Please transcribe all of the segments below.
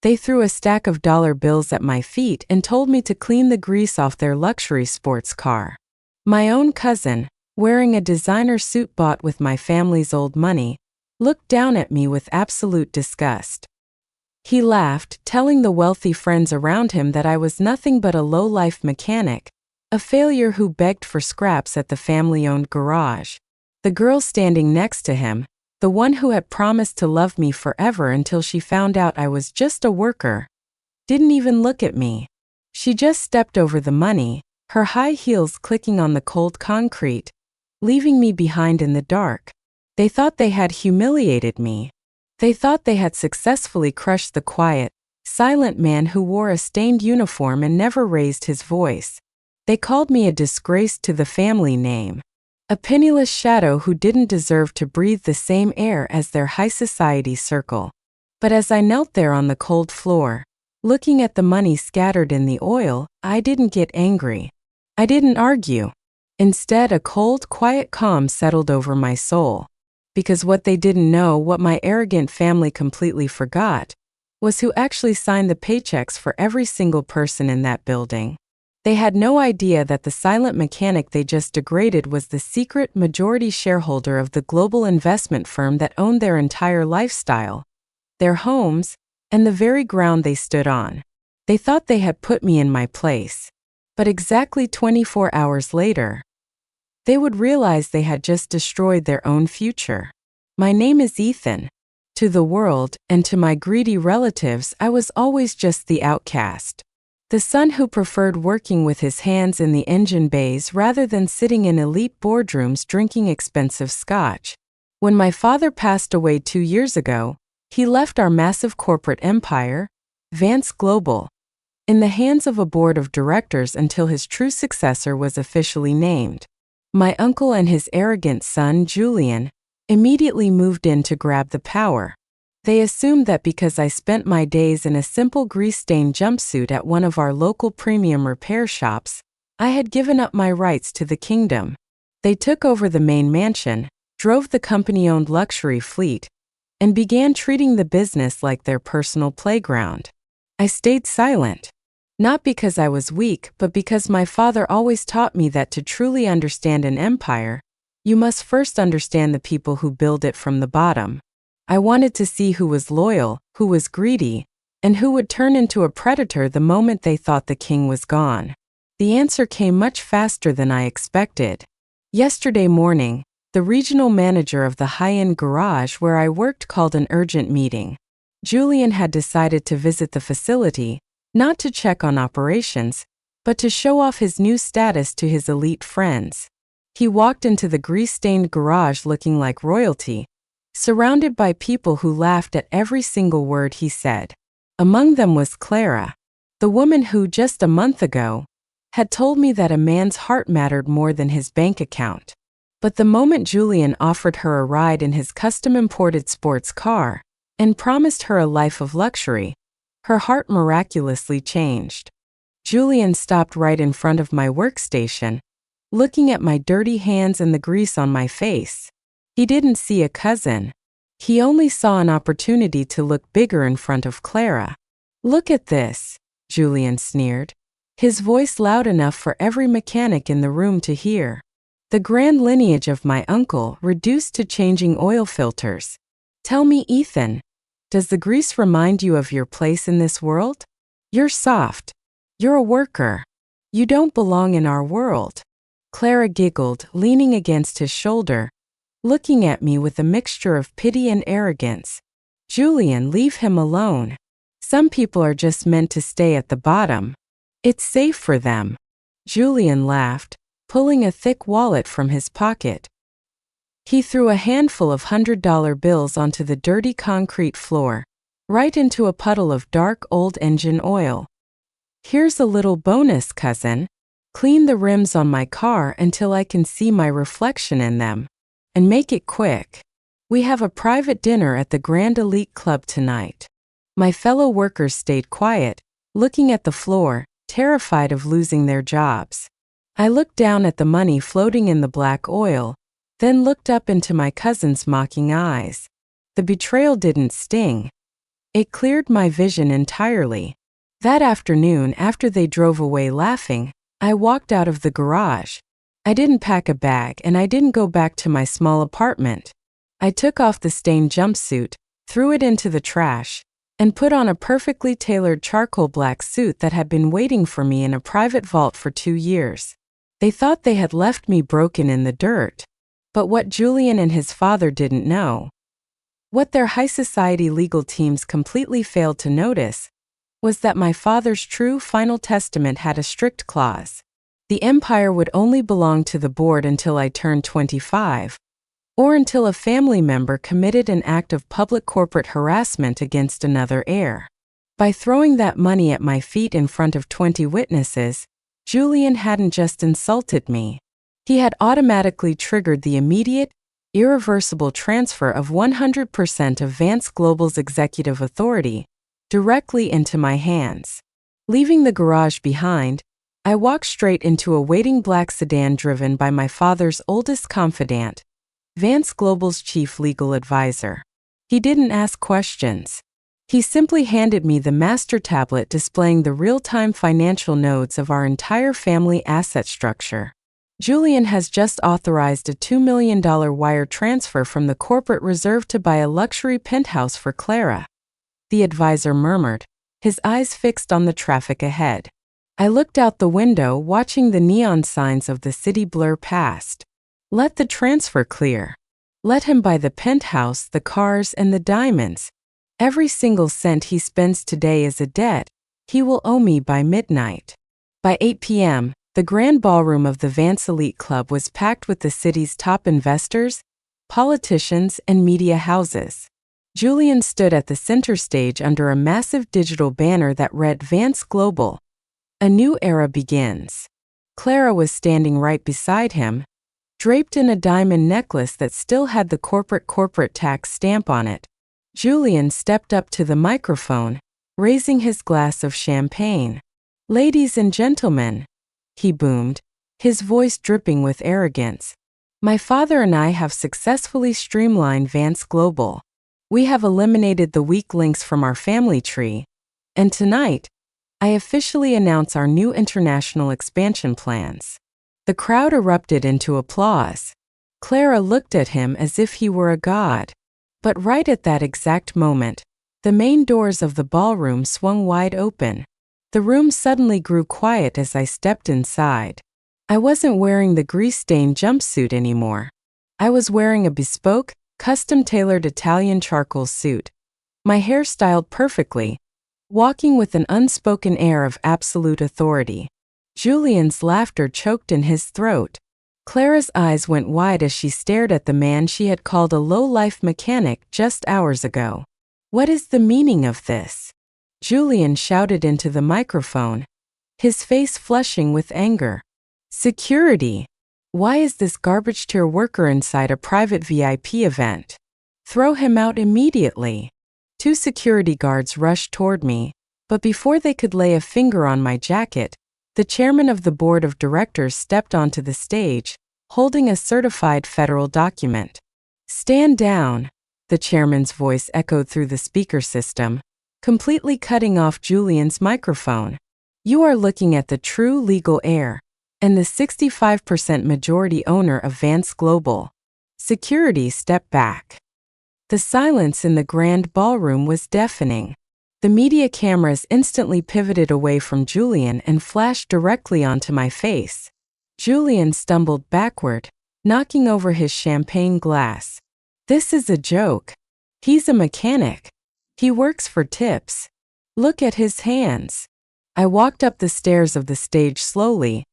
They threw a stack of dollar bills at my feet and told me to clean the grease off their luxury sports car. My own cousin, wearing a designer suit bought with my family's old money, looked down at me with absolute disgust. He laughed, telling the wealthy friends around him that I was nothing but a low-life mechanic, a failure who begged for scraps at the family-owned garage. The girl standing next to him, the one who had promised to love me forever until she found out I was just a worker, didn't even look at me. She just stepped over the money, her high heels clicking on the cold concrete, leaving me behind in the dark. They thought they had humiliated me. They thought they had successfully crushed the quiet, silent man who wore a stained uniform and never raised his voice. They called me a disgrace to the family name, a penniless shadow who didn't deserve to breathe the same air as their high society circle. But as I knelt there on the cold floor, looking at the money scattered in the oil, I didn't get angry. I didn't argue. Instead, a cold, quiet calm settled over my soul. Because what they didn't know, what my arrogant family completely forgot, was who actually signed the paychecks for every single person in that building. They had no idea that the silent mechanic they just degraded was the secret majority shareholder of the global investment firm that owned their entire lifestyle, their homes, and the very ground they stood on. They thought they had put me in my place. But exactly 24 hours later, they would realize they had just destroyed their own future. My name is Ethan. To the world, and to my greedy relatives, I was always just the outcast. The son who preferred working with his hands in the engine bays rather than sitting in elite boardrooms drinking expensive scotch. When my father passed away 2 years ago, he left our massive corporate empire, Vance Global, in the hands of a board of directors until his true successor was officially named. My uncle and his arrogant son, Julian, immediately moved in to grab the power. They assumed that because I spent my days in a simple grease-stained jumpsuit at one of our local premium repair shops, I had given up my rights to the kingdom. They took over the main mansion, drove the company-owned luxury fleet, and began treating the business like their personal playground. I stayed silent. Not because I was weak, but because my father always taught me that to truly understand an empire, you must first understand the people who build it from the bottom. I wanted to see who was loyal, who was greedy, and who would turn into a predator the moment they thought the king was gone. The answer came much faster than I expected. Yesterday morning, the regional manager of the high-end garage where I worked called an urgent meeting. Julian had decided to visit the facility, not to check on operations, but to show off his new status to his elite friends. He walked into the grease-stained garage looking like royalty, surrounded by people who laughed at every single word he said. Among them was Clara, the woman who, just a month ago, had told me that a man's heart mattered more than his bank account. But the moment Julian offered her a ride in his custom-imported sports car and promised her a life of luxury, her heart miraculously changed. Julian stopped right in front of my workstation, looking at my dirty hands and the grease on my face. He didn't see a cousin. He only saw an opportunity to look bigger in front of Clara. "Look at this," Julian sneered, his voice loud enough for every mechanic in the room to hear. The grand lineage of my uncle reduced to changing oil filters. "Tell me, Ethan, does the grease remind you of your place in this world? You're soft. You're a worker. You don't belong in our world." Clara giggled, leaning against his shoulder, looking at me with a mixture of pity and arrogance. "Julian, leave him alone. Some people are just meant to stay at the bottom. It's safe for them." Julian laughed, pulling a thick wallet from his pocket. He threw a handful of $100 bills onto the dirty concrete floor, right into a puddle of dark old engine oil. "Here's a little bonus, cousin. Clean the rims on my car until I can see my reflection in them. And make it quick. We have a private dinner at the Grand Elite Club tonight." My fellow workers stayed quiet, looking at the floor, terrified of losing their jobs. I looked down at the money floating in the black oil, then looked up into my cousin's mocking eyes. The betrayal didn't sting. It cleared my vision entirely. That afternoon, after they drove away laughing, I walked out of the garage. I didn't pack a bag and I didn't go back to my small apartment. I took off the stained jumpsuit, threw it into the trash, and put on a perfectly tailored charcoal black suit that had been waiting for me in a private vault for 2 years. They thought they had left me broken in the dirt. But what Julian and his father didn't know, what their high society legal teams completely failed to notice, was that my father's true final testament had a strict clause. The empire would only belong to the board until I turned 25, or until a family member committed an act of public corporate harassment against another heir. By throwing that money at my feet in front of 20 witnesses, Julian hadn't just insulted me. He had automatically triggered the immediate, irreversible transfer of 100% of Vance Global's executive authority directly into my hands. Leaving the garage behind, I walked straight into a waiting black sedan driven by my father's oldest confidant, Vance Global's chief legal advisor. He didn't ask questions. He simply handed me the master tablet displaying the real-time financial nodes of our entire family asset structure. Julian has just authorized a $2 million wire transfer from the corporate reserve to buy a luxury penthouse for Clara, the advisor murmured, his eyes fixed on the traffic ahead. I looked out the window, watching the neon signs of the city blur past. Let the transfer clear. Let him buy the penthouse, the cars, and the diamonds. Every single cent he spends today is a debt he will owe me by midnight. By 8 p.m., the grand ballroom of the Vance Elite Club was packed with the city's top investors, politicians, and media houses. Julian stood at the center stage under a massive digital banner that read Vance Global. A new era begins. Clara was standing right beside him, draped in a diamond necklace that still had the corporate tax stamp on it. Julian stepped up to the microphone, raising his glass of champagne. "Ladies and gentlemen," he boomed, his voice dripping with arrogance, "my father and I have successfully streamlined Vance Global. We have eliminated the weak links from our family tree, and tonight, I officially announce our new international expansion plans." The crowd erupted into applause. Clara looked at him as if he were a god. But right at that exact moment, the main doors of the ballroom swung wide open. The room suddenly grew quiet as I stepped inside. I wasn't wearing the grease-stained jumpsuit anymore. I was wearing a bespoke, custom-tailored Italian charcoal suit, my hair styled perfectly, walking with an unspoken air of absolute authority. Julian's laughter choked in his throat. Clara's eyes went wide as she stared at the man she had called a low-life mechanic just hours ago. "What is the meaning of this?" Julian shouted into the microphone, his face flushing with anger. "Security! Why is this garbage-tier worker inside a private VIP event? Throw him out immediately." 2 security guards rushed toward me, but before they could lay a finger on my jacket, the chairman of the board of directors stepped onto the stage, holding a certified federal document. "Stand down," the chairman's voice echoed through the speaker system, completely cutting off Julian's microphone. "You are looking at the true legal heir, and the 65% majority owner of Vance Global." Security stepped back. The silence in the grand ballroom was deafening. The media cameras instantly pivoted away from Julian and flashed directly onto my face. Julian stumbled backward, knocking over his champagne glass. "This is a joke. He's a mechanic. He works for tips. Look at his hands." I walked up the stairs of the stage slowly,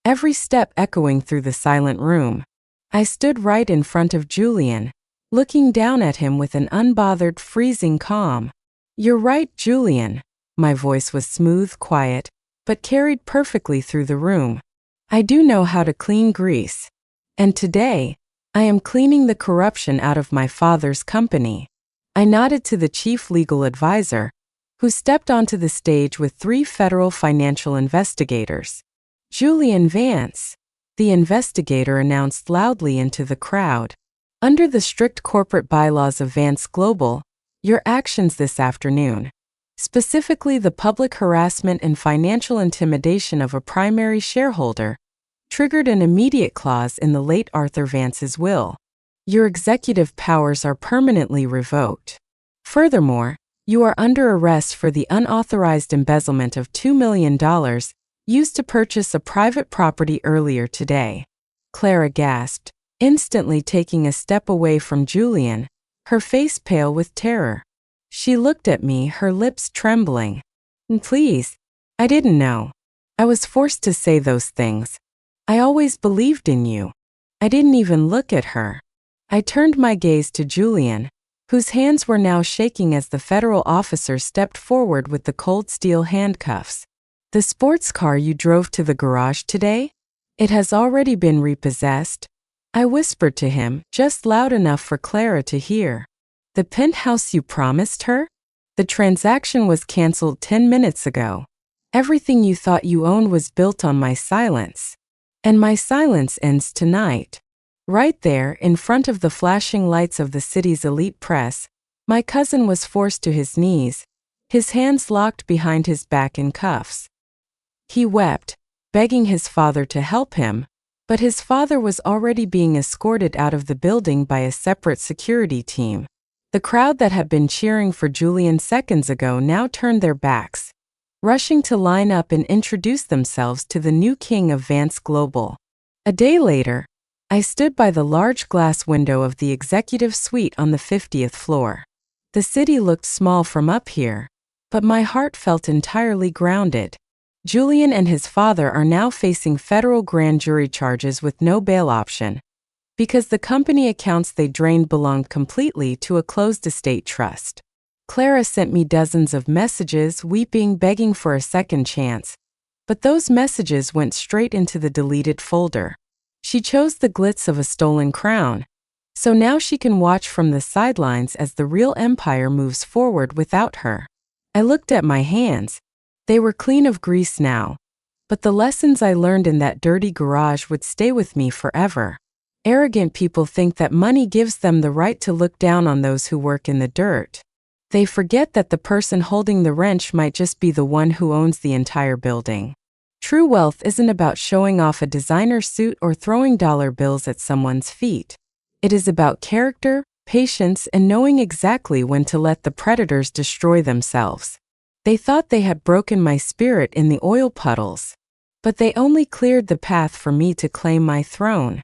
every step echoing through the silent room. I stood right in front of Julian, looking down at him with an unbothered, freezing calm. "You're right, Julian." My voice was smooth, quiet, but carried perfectly through the room. "I do know how to clean grease. And today, I am cleaning the corruption out of my father's company." I nodded to the chief legal advisor, who stepped onto the stage with 3 federal financial investigators. "Julian Vance," the investigator announced loudly into the crowd. "Under the strict corporate bylaws of Vance Global, Your actions this afternoon, specifically the public harassment and financial intimidation of a primary shareholder, triggered an immediate clause in the late Arthur Vance's will. Your executive powers are permanently revoked. Furthermore, you are under arrest for the unauthorized embezzlement of $2 million used to purchase a private property earlier today. Clara gasped, instantly taking a step away from Julian, her face pale with terror. She looked at me, her lips trembling. Please, I didn't know. I was forced to say those things. I always believed in you. I didn't even look at her. I turned my gaze to Julian, whose hands were now shaking as the federal officer stepped forward with the cold steel handcuffs. The sports car you drove to the garage today? It has already been repossessed, I whispered to him, just loud enough for Clara to hear. The penthouse you promised her? The transaction was canceled 10 minutes ago. Everything you thought you owned was built on my silence. And my silence ends tonight. Right there, in front of the flashing lights of the city's elite press, my cousin was forced to his knees, his hands locked behind his back in cuffs. He wept, begging his father to help him, but his father was already being escorted out of the building by a separate security team. The crowd that had been cheering for Julian seconds ago now turned their backs, rushing to line up and introduce themselves to the new king of Vance Global. A day later, I stood by the large glass window of the executive suite on the 50th floor. The city looked small from up here, but my heart felt entirely grounded. Julian and his father are now facing federal grand jury charges with no bail option, because the company accounts they drained belonged completely to a closed estate trust. Clara sent me dozens of messages, weeping, begging for a second chance, but those messages went straight into the deleted folder. She chose the glitz of a stolen crown, so now she can watch from the sidelines as the real empire moves forward without her. I looked at my hands. They were clean of grease now, but the lessons I learned in that dirty garage would stay with me forever. Arrogant people think that money gives them the right to look down on those who work in the dirt. They forget that the person holding the wrench might just be the one who owns the entire building. True wealth isn't about showing off a designer suit or throwing dollar bills at someone's feet. It is about character, patience, and knowing exactly when to let the predators destroy themselves. They thought they had broken my spirit in the oil puddles, but they only cleared the path for me to claim my throne.